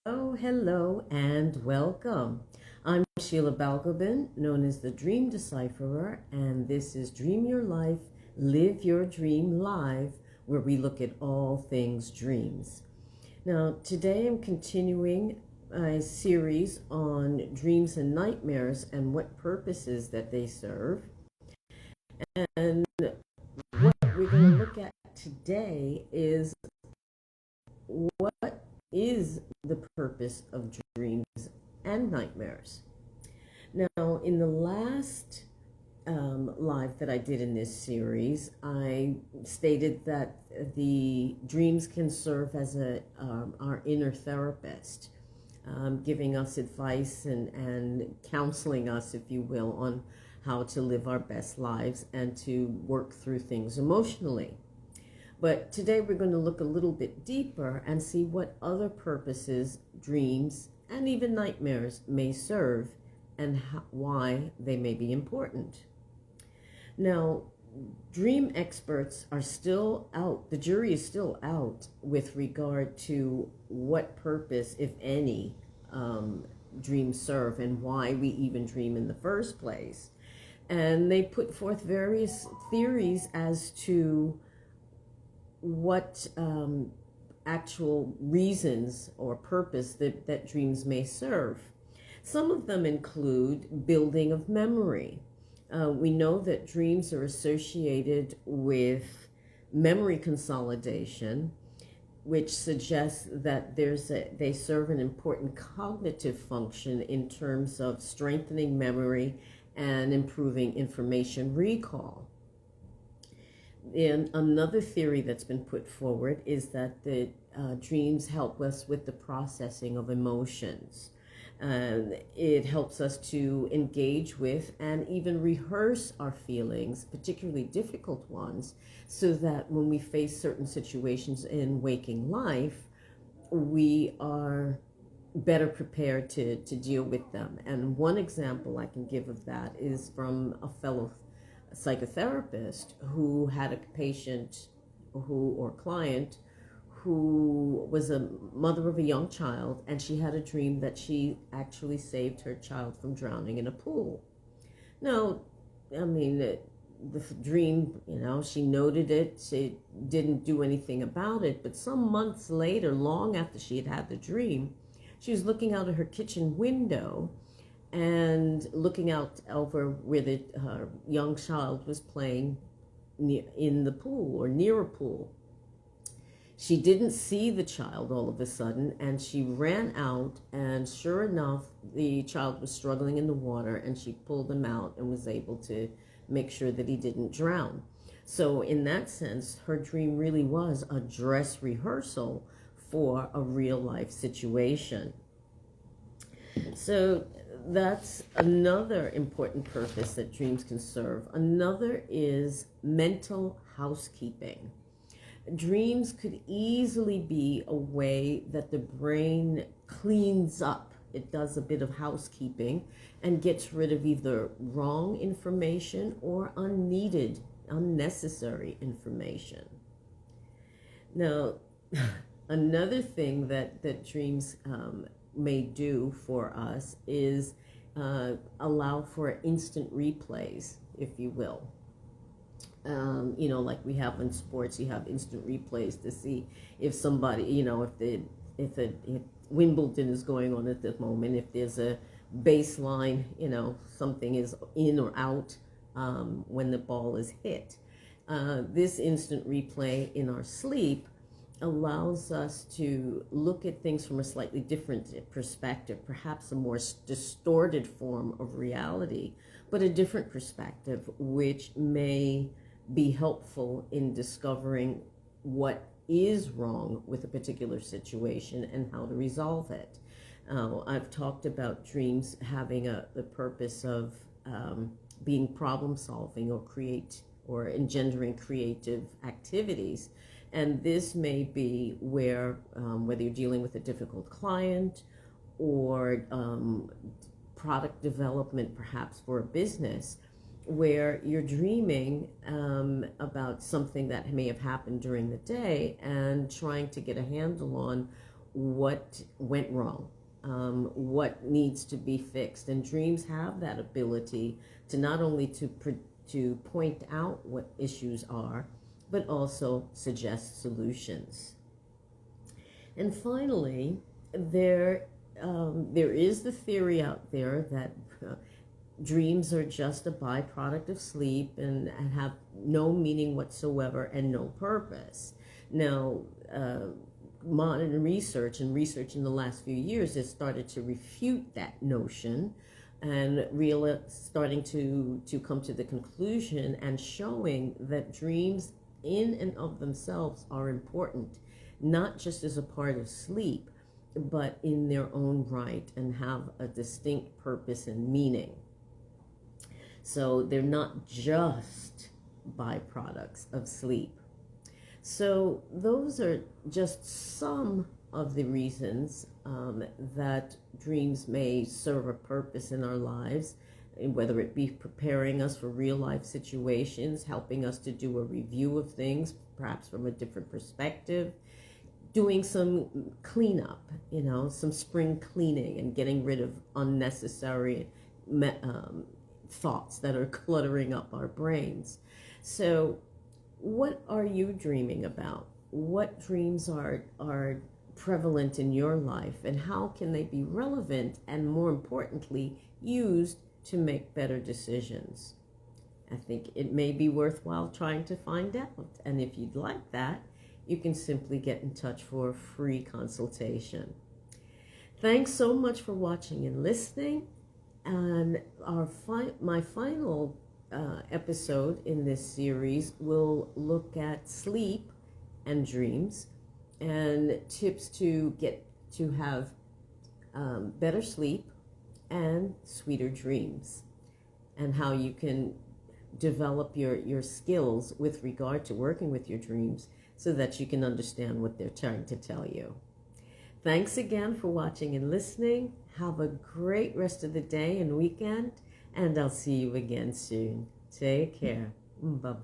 Hello, and welcome. I'm Sheila Balgobin, known as the Dream Decipherer, and this is Dream Your Life, Live Your Dream Live, where we look at all things dreams. Now, today I'm continuing a series on dreams and nightmares and what purposes that they serve. And what we're going to look at today is what is the purpose of dreams and nightmares. Now, in the last live that I did in this series, I stated that the dreams can serve as our inner therapist, giving us advice and counseling us, if you will, on how to live our best lives and to work through things emotionally. But today we're going to look a little bit deeper and see what other purposes dreams and even nightmares may serve and why they may be important. Now, dream experts are still out, the jury is still out with regard to what purpose, if any, dreams serve and why we even dream in the first place. And they put forth various theories as to what actual reasons or purpose that dreams may serve. Some of them include building of memory. We know that dreams are associated with memory consolidation, which suggests that they serve an important cognitive function in terms of strengthening memory and improving information recall. And another theory that's been put forward is that the dreams help us with the processing of emotions. It helps us to engage with and even rehearse our feelings, particularly difficult ones, so that when we face certain situations in waking life, we are better prepared to deal with them. And one example I can give of that is from a fellow psychotherapist who had a patient or client who was a mother of a young child, and she had a dream that she actually saved her child from drowning in a pool. Now, I mean, the dream, she noted it, she didn't do anything about it, but some months later, long after she had the dream, she was looking out of her kitchen window and looking out over where her young child was playing in the pool or near a pool. She didn't see the child all of a sudden, and she ran out, and sure enough, the child was struggling in the water, and she pulled him out and was able to make sure that he didn't drown. So in that sense, her dream really was a dress rehearsal for a real life situation. So that's another important purpose that dreams can serve. Another is mental housekeeping. Dreams could easily be a way that the brain cleans up. It does a bit of housekeeping and gets rid of either wrong information or unneeded, unnecessary information. Now, another thing that dreams may do for us is allow for instant replays, if you will. Like we have in sports, you have instant replays to see if somebody, if Wimbledon is going on at the moment, if there's a baseline, something is in or out when the ball is hit. This instant replay in our sleep allows us to look at things from a slightly different perspective, perhaps a more distorted form of reality, but a different perspective, which may be helpful in discovering what is wrong with a particular situation and how to resolve it. I've talked about dreams having the purpose of being problem solving or engendering creative activities. And this may be where, whether you're dealing with a difficult client or product development, perhaps for a business, where you're dreaming about something that may have happened during the day and trying to get a handle on what went wrong, what needs to be fixed. And dreams have that ability to not only to point out what issues are, but also suggest solutions. And finally, there is the theory out there that dreams are just a byproduct of sleep and have no meaning whatsoever and no purpose. Now, modern research and research in the last few years has started to refute that notion and really starting to come to the conclusion and showing that dreams in and of themselves are important, not just as a part of sleep, but in their own right and have a distinct purpose and meaning. So they're not just byproducts of sleep. So those are just some of the reasons that dreams may serve a purpose in our lives, whether it be preparing us for real life situations, helping us to do a review of things, perhaps from a different perspective, doing some cleanup, some spring cleaning and getting rid of unnecessary thoughts that are cluttering up our brains. So what are you dreaming about? What dreams are prevalent in your life, and how can they be relevant and, more importantly, used to make better decisions? I think it may be worthwhile trying to find out. And if you'd like that, you can simply get in touch for a free consultation. Thanks so much for watching and listening. And my final episode in this series will look at sleep and dreams and tips to get to have better sleep and sweeter dreams, and how you can develop your skills with regard to working with your dreams so that you can understand what they're trying to tell you. Thanks again for watching and listening. Have a great rest of the day and weekend, and I'll see you again soon. Take care. Bye-bye.